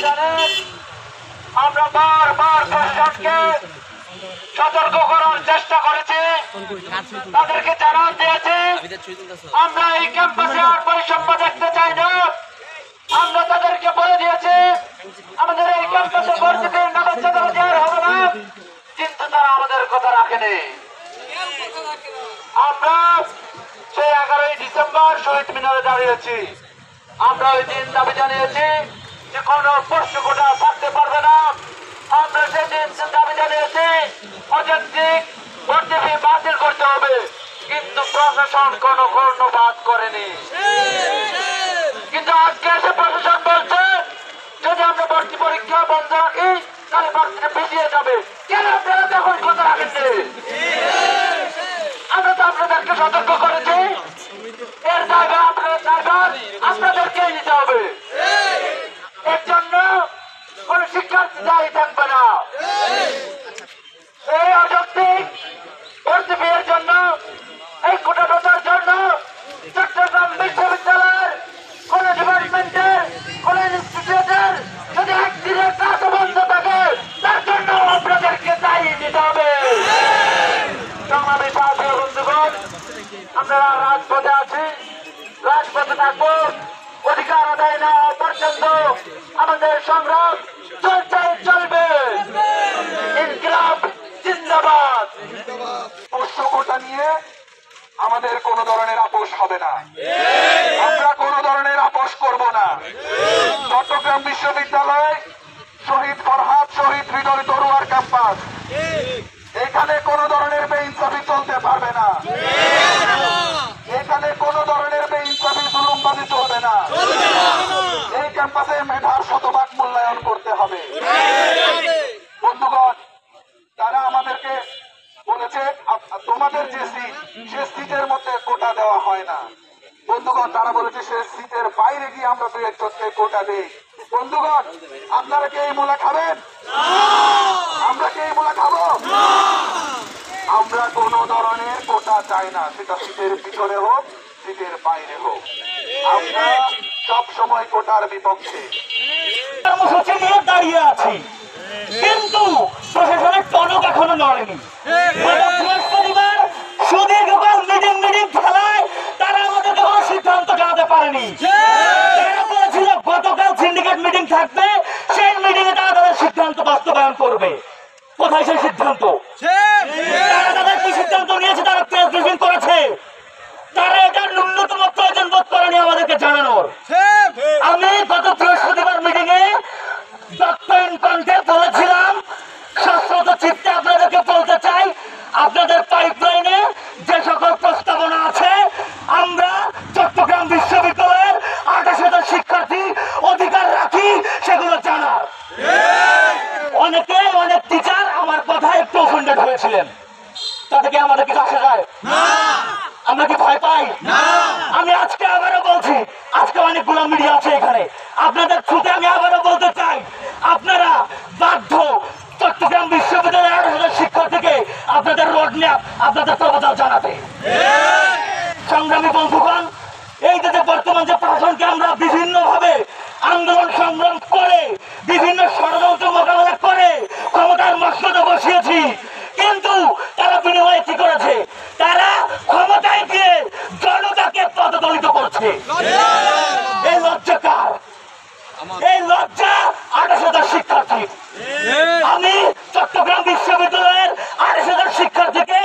জানেন আমরা বারবার প্রশাসনকে সতর্ক করার চেষ্টা করেছি, তাদেরকে জানান দিয়েছি আমরা এই ক্যাম্পাসে আর বৈষম্য দেখতে চাই না। আমরা তাদেরকে বলে দিয়েছি আমাদের এই ক্যাম্পাসে ভর্তিতে নবচ্ছাদা দেওয়ার হবে না, কিন্তু তারা আমাদের কথা রাখেনি। আমরা সেই 11ই ডিসেম্বর শহীদ মিনারে দাঁড়িয়েছি। আমরা ওই দিন দাবি জানিয়েছি যে কোনো প্রশ্ন কোটা থাকতে পারবে না। আমরা সেদিন দাবি জানিয়েছি অযৌক্তিক ভর্তি ফি বাতিল করতে হবে, কিন্তু প্রশাসন কোনো কর্ণপাত করেনি। কিন্তু আজকে এসে প্রশাসন বলছে যদি আমরা ভর্তি পরীক্ষা বন্ধ রাখি তাহলে ভর্তিটা পিছিয়ে যাবে। কেন আপনারা তখন কথা রাখেননি? আমরা তো আপনাদেরকে সতর্ক করেছি, এর দায়ভার আপনাদেরকে নিতে হবে। এর জন্য কোন শিক্ষার্থী দায়ী থাকবে না। এই অযৌক্তিক ভর্তি ফির জন্য, এই কোটা প্রথার জন্য চট্টগ্রাম বিশ্ববিদ্যালয়ের কোন ডিপার্টমেন্টের কোন ইনস্টিটিউটের যদি একদিনের কাজ বন্ধ থাকে তার জন্য আপনাদেরকে দায়ী নিতে হবে। সংগ্রামী সাথী বন্ধুগণ, আমরা রাজপথে আছি, রাজপথে থাকবো। অধিকার আদায় না হওয়া পর্যন্ত আমাদের সংগ্রাম চলবে। ইনকিলাব জিন্দাবাদ। প্রশ্নটা নিয়ে আমাদের কোন ধরনের আপোষ হবে না, আমরা কোন ধরনের আপোষ করব না। চট্টগ্রাম বিশ্ববিদ্যালয় শহীদ ফরহাদ, শহীদ হৃদয় তরুয়ার ক্যাম্পাস, এখানে কোন ধরনের বেইনসাফি চলতে পারবে না। এখানে কোন ধরনের বেইনসাফি জুলুমবাজি চলবে না। এই ক্যাম্পাসে মেধার শতভাগ মূল্যায়ন করতে হবে। বন্ধুগণ, তারা আমাদেরকে বলেছে তোমাদের যে সিট সে সিটের মধ্যে কোটা দেওয়া হয় না। বন্ধুগণ, তারা বলেছে সে সিটের বাইরে গিয়ে আমরা দুই একজনকে কোটা দিই। বন্ধুগণ, আপনারা কি এই মূলা খাবেন? আমরা কি এই মূলা খাবো? আমরা কোন ধরনের কোটা চাই না, সেটা সিটের ভিতরে হোক সিটের বাইরে হোক। আমরা সব সময় কোটার বিপক্ষে। কর্মসূচি নিয়ে দাঁড়িয়ে আছি, কিন্তু প্রশাসনের টনক এখনো নড়েনি। বৃহস্পতিবার সুদীর্ঘকাল মিটিং খেলায় তারা আমাদেরকে কোনো সিদ্ধান্ত জানাতে পারেনি। তারা বলেছিল গতকাল সিন্ডিকেট মিটিং থাকবে, সেই মিটিং এ তারা তাদের সিদ্ধান্ত বাস্তবায়ন করবে। কোথায় সেই সিদ্ধান্ত? তারা তাদের কি সিদ্ধান্ত নিয়েছে তারা প্রেস ব্রিফিং করেছে। তারা এটা ন্যূনতম প্রয়োজন বোধ করেনি আমাদেরকে জানানোর। আমি গত বৃহস্পতিবার মিটিং এ ডক্টর কণ্ঠে বলেছিলাম, শাশ্বত চিত্তে আপনাদেরকে বলতে চাই, আপনাদের পাইপলাইনে যে সকল প্রস্তাবনা আছে আমরা চট্টগ্রাম বিশ্ববিদ্যালয়ের 28,000 শিক্ষার্থী অধিকার রাখি সেগুলো জানার। অনেক টিচার আমার কথায় একটু অফেন্ডেড হয়েছিলেন। তাতে কি আমাদের কিছু আসে যায়? আমরা কি ভয় পাই? আমি আজকে আবারও বলছি, আজকে অনেকগুলো মিডিয়া আছে এখানে, আপনাদের থ্রুতে আমি আবারও বলতে চাই, আপনারা বাধ্য চট্টগ্রাম বিশ্ববিদ্যালয়ের 28,000 শিক্ষার্থীকে আপনাদের রোড ম্যাপ, আপনাদের প্রবণতা জানাতে। সংগ্রামী বন্ধুগণ, এই যে বর্তমান যে প্রশাসনকে আমরা বিভিন্ন ভাবে আন্দোলন সংগ্রাম করে বিভিন্ন ষড়যন্ত্র মোকাবেলা করে ক্ষমতার মসনদে বসিয়েছি, কিন্তু তারা বিনিময়ে কি করেছে? তারা ক্ষমতায় গিয়ে জনতাকে পদদলিত করছে। এই লজ্জা কার? এই লজ্জা 28,000 শিক্ষার্থী। আমি চট্টগ্রাম বিশ্ববিদ্যালয়ের 28,000 শিক্ষার্থীকে